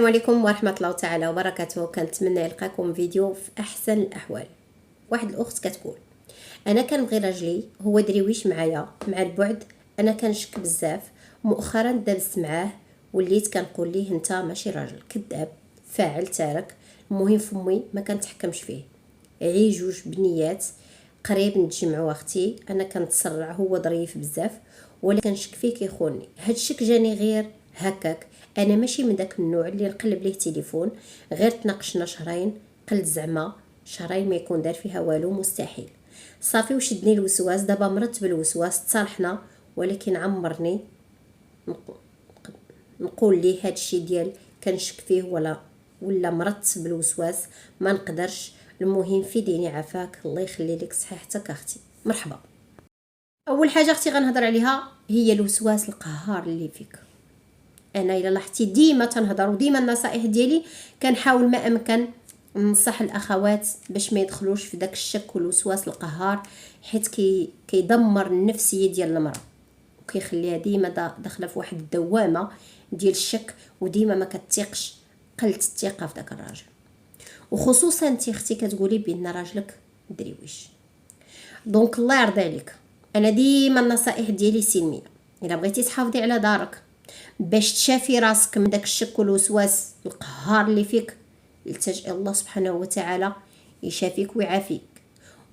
السلام عليكم ورحمه الله تعالى وبركاته. كنتمنى يلقاكم فيديو في احسن الاحوال. واحد الاخت كتقول: انا كنبغي راجلي هو دريويش معايا، مع البعد انا كنشك بزاف. مؤخرا دابست معاه وليت كنقول ليه انت ماشي راجل، كذاب فاعل تارك. المهم فمي ما كنتحكمش فيه. عي جوج بنيات قريب نتجمعوا. اختي انا كنتسرع، هو ظريف بزاف ولا كنشك فيه كيخونني. هاد الشك جاني غير هكاك، انا ماشي من داك النوع اللي نقلب ليه تليفون. غير تناقشنا شهرين، قلت زعما شهرين ما يكون دار فيها والو، مستحيل. صافي وشدني الوسواس، دابا مرت بالوسواس، تصالحنا ولكن عمرني نقول ليه هادشي ديال كنشك فيه ولا مرت بالوسواس، ما نقدرش. المهم في ديني عافاك، الله يخلي لك صحيحتك اختي. مرحبا. اول حاجه اختي غنهضر عليها هي الوسواس القهار اللي فيك. انا الا لاحظتي ديما تنهضر وديما النصائح ديالي كنحاول ما امكن ننصح الاخوات باش ما يدخلوش في داك الشك والوسواس القهار، حيت كيدمر النفسيه ديال المراه وكيخليها ديما داخله في واحد الدوامه ديال الشك، وديما ما كتثقش، قلت الثقه في داك الراجل. وخصوصا انت اختي كتقولي بان راجلك دريويش. دونك الله يرضي عليك، انا ديما النصائح ديالي سلميه. الا بغيتي تحافظي على دارك باش تشافي راسك من داك الشك والوسواس القهار اللي فيك، التجئ الله سبحانه وتعالى يشافيك ويعافيك.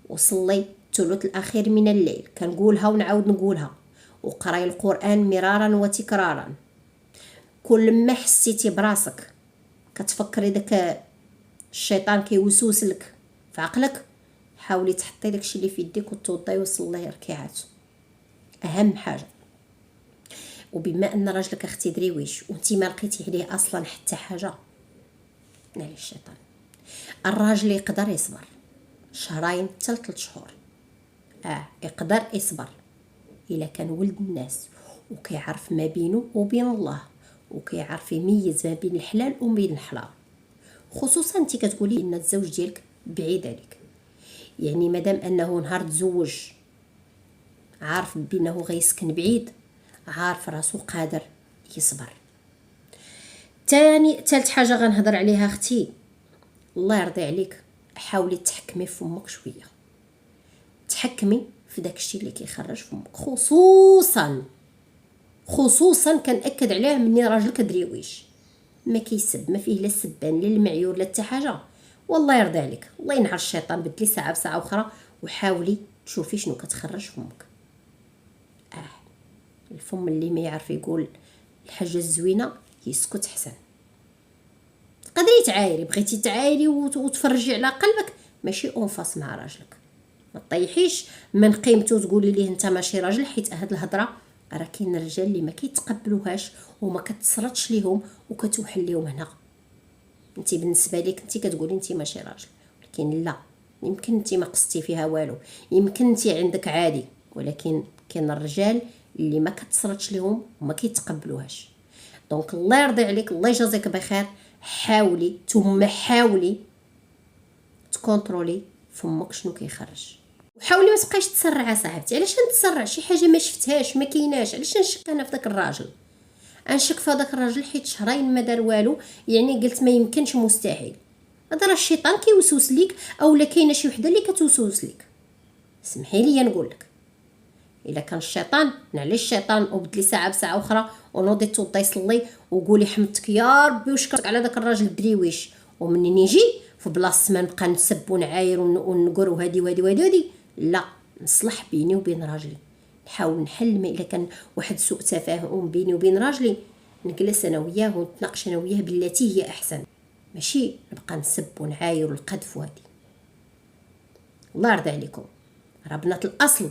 وصلي الثلث الاخير من الليل، كنقولها ونعاود نقولها. وقراي القران مرارا وتكرارا. كل ما حسيتي براسك كتفكري داك الشيطان كيوسوس لك في عقلك، حاولي تحطي داكشي اللي في يديك وتوضاي وصلي ركعات، اهم حاجه. وبما ان راجلك اختي دريويش وانتي ما لقيتي عليه اصلا حتى حاجه، نعي الشيطان. الراجل يقدر يصبر شهرين حتى 3 شهور، يقدر يصبر الا كان ولد الناس وكيعرف ما بينه وبين الله، وكيعرف يميز ما بين الحلال وما بين الحرام. خصوصا انت كتقولي ان الزوج ديالك بعيد عليك، يعني مادام انه نهار تزوج عارف بانه غيسكن بعيد، عارف راسو قادر يصبر. ثالث حاجه غنهضر عليها اختي، الله يرضي عليك، حاولي تحكمي في فمك شويه. تحكمي في داكشي اللي كيخرج فمك، خصوصا كنأكد عليه مني راجلك دريويش، ما كيسب، ما فيه لا السبان لا المعيور لا حتى حاجه. والله يرضي عليك، الله ينحر الشيطان، بدلي ساعه بساعه اخرى وحاولي تشوفي شنو كتخرج فمك. الفم اللي ما يعرف يقول الحاجه الزوينه يسكت حسن. تقدري تعايري، بغيتي تعايري وتفرجي على قلبك، ماشي اونفاس مع راجلك. ما طيحيش من قيمته وتقولي ليه انت ماشي راجل، حيت هاد الهضره راه كاين الرجال اللي ما كيتقبلوهاش وما كتسرطش ليهم وكتوحل ليهم هنا. انت بالنسبه ليك انت كتقولي انت ماشي راجل، ولكن لا، يمكن انت ما قصتي فيها والو، يمكن انت عندك عادي، ولكن كاين الرجال اللي ما كتسرطش ليهم وما كيتقبلوهاش. دونك الله يرضي عليك، الله يجازيك بخير، حاولي تكونترولي فمك شنو كيخرج. وحاولي ما تبقايش تسرعي صاحبتي. علاش نتسرع؟ شي حاجه ما شفتهاش، ما كايناش، علاش نشك انا في داك الراجل؟ نشك في هذاك الراجل حيت شهرين ما دار والو، يعني قلت ما يمكنش، مستحيل. هذا راه الشيطان كيوسوس ليك، اولا كاينه شي وحده اللي كتوسوس ليك. اسمحي لي نقول لك، الا كان الشيطان نعلي الشيطان وبدلي ساعه بساعه اخرى ونوضي توضي يصلي وقولي حمدتك يا ربي وشكرك على داك الراجل الدريويش، ومنين يجي في بلاصه ما نبقى نسب ونعاير ونقر وهادي لا، نصلح بيني وبين راجلي، نحاول نحل. ما الا كان واحد سوء تفاهم بيني وبين راجلي، نجلس انا وياه ونتناقش انا وياه بالتي هي احسن، ماشي نبقى نسب ونعاير والقذف وهادي. الله يرضي عليكم، راه بنات الاصل،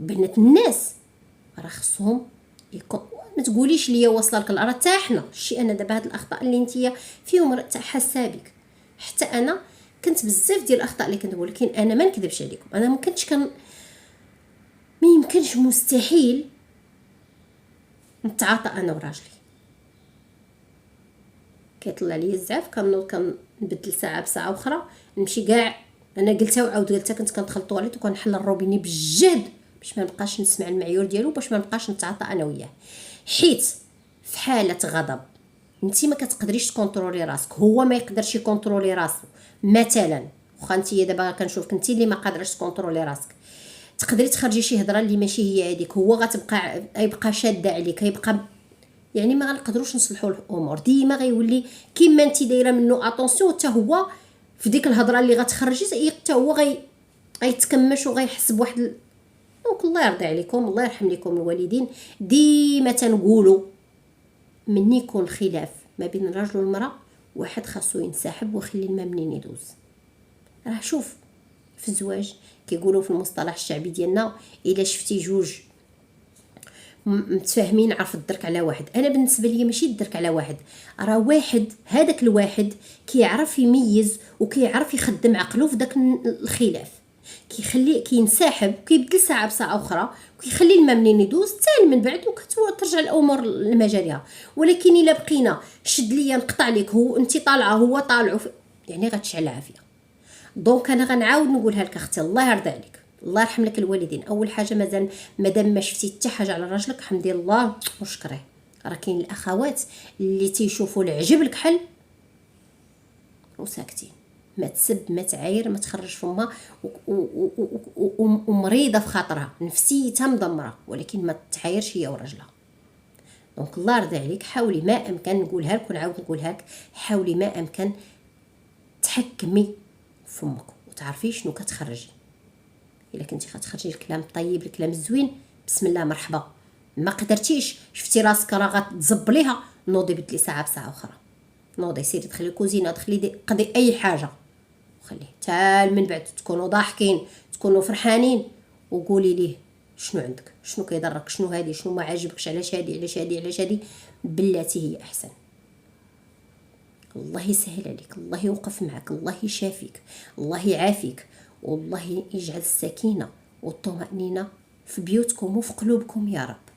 بنات الناس راه خصهم يكون. ما تقوليش ليا واصله لك الارض، حتى حنا شي انا دابا هاد الاخطاء اللي نتيا فيهم حاسه بك، حتى انا كنت بزاف ديال الاخطاء اللي كنت، ولكن انا ما نكذبش عليكم، انا ما كنتش ما يمكنش، مستحيل نتعاطى انا وراجلي. كيطلع لي الزعف كنبدل ساعه بساعه اخرى، نمشي كاع. انا قلتها وعاود قلتها، كنت كندخل الطواليت وكنحل الروبيني بالجهد باش ما نبقاش نسمع المعيور ديالو، باش ما نبقاش نتعاطى انا وياه. حيت في حاله غضب انت ما كتقدريش تكونترولي راسك، هو ما يقدرش يكونترولي راسو. مثلا واخا انت دابا كنشوفك انت اللي ما قادراش تكونترولي راسك، تقدري تخرجي شي هضره اللي ماشي هي هذيك، هو غتبقى يبقى شاده عليك، يبقى يعني ما غنقدروش نصلحوا الامور. ديما غيولي كيما انت دايره منه اتونسيون، حتى هو في ديك الهضره اللي غتخرجي حتى هو غيتكمش وغيحس بواحد دونك الله يرضي عليكم، الله يرحم لكم الوالدين. ديما تنقولوا من يكون خلاف ما بين الرجل والمراه، واحد خاصو ينسحب ويخلي الماء منين يدوز. راه شوف في الزواج كيقولوا في المصطلح الشعبي ديالنا، الا شفتي جوج متفاهمين عرف الدرك على واحد. انا بالنسبه لي ماشي الدرك على واحد، راه واحد هذاك الواحد كيعرف يميز وكيعرف يخدم عقله في داك الخلاف، كيخلي كينسحب كيبدل ساعه بساعه اخرى وكيخلي الماء منين يدوز حتى من بعد وكترجع الامور لمجاريها. ولكن الا بقينا شد ليا نقطع لك، هو انت طالعه هو طالعه يعني غتشعل العافيه. دونك انا غنعاود نقولها لك اختي، الله يرضي عليك، الله يرحم لك الوالدين. اول حاجه مازال مادام ما شفتي حتى حاجه على راجلك حمدي الله وشكريه. راه كاين الاخوات اللي تيشوفوا العجب الكحل وساكتين، ما تسب ما تعاير ما تخرج فمها ومريضه في خاطرها، نفسيتها مدمره، ولكن ما تعايرش هي وراجلها. دونك الله يرضي عليك حاولي ما امكن، نقولها لك ونعاود نقولها لك، حاولي ما امكن تحكمي فمك وتعرفي شنو كتخرجي. الا كنتي غتخرجي الكلام الطيب الكلام الزوين بسم الله مرحبا، ما قدرتيش شفتي راسك راه غتزبليها، نوضي بدلي ساعه بساعه اخرى، نوضي سيري دخلي الكوزينه، دخلي قضي اي حاجه وخليه حتى من بعد تكونوا ضاحكين تكونوا فرحانين وقولي ليه شنو عندك، شنو كيضرك، شنو هادي، شنو ما عاجبكش، علاش هادي علاش هادي علاش هادي، بلاتي هي احسن. الله يسهل عليك، الله يوقف معك، الله يشافيك، الله يعافيك، والله يجعل السكينة والطمأنينة في بيوتكم وفي قلوبكم يا رب.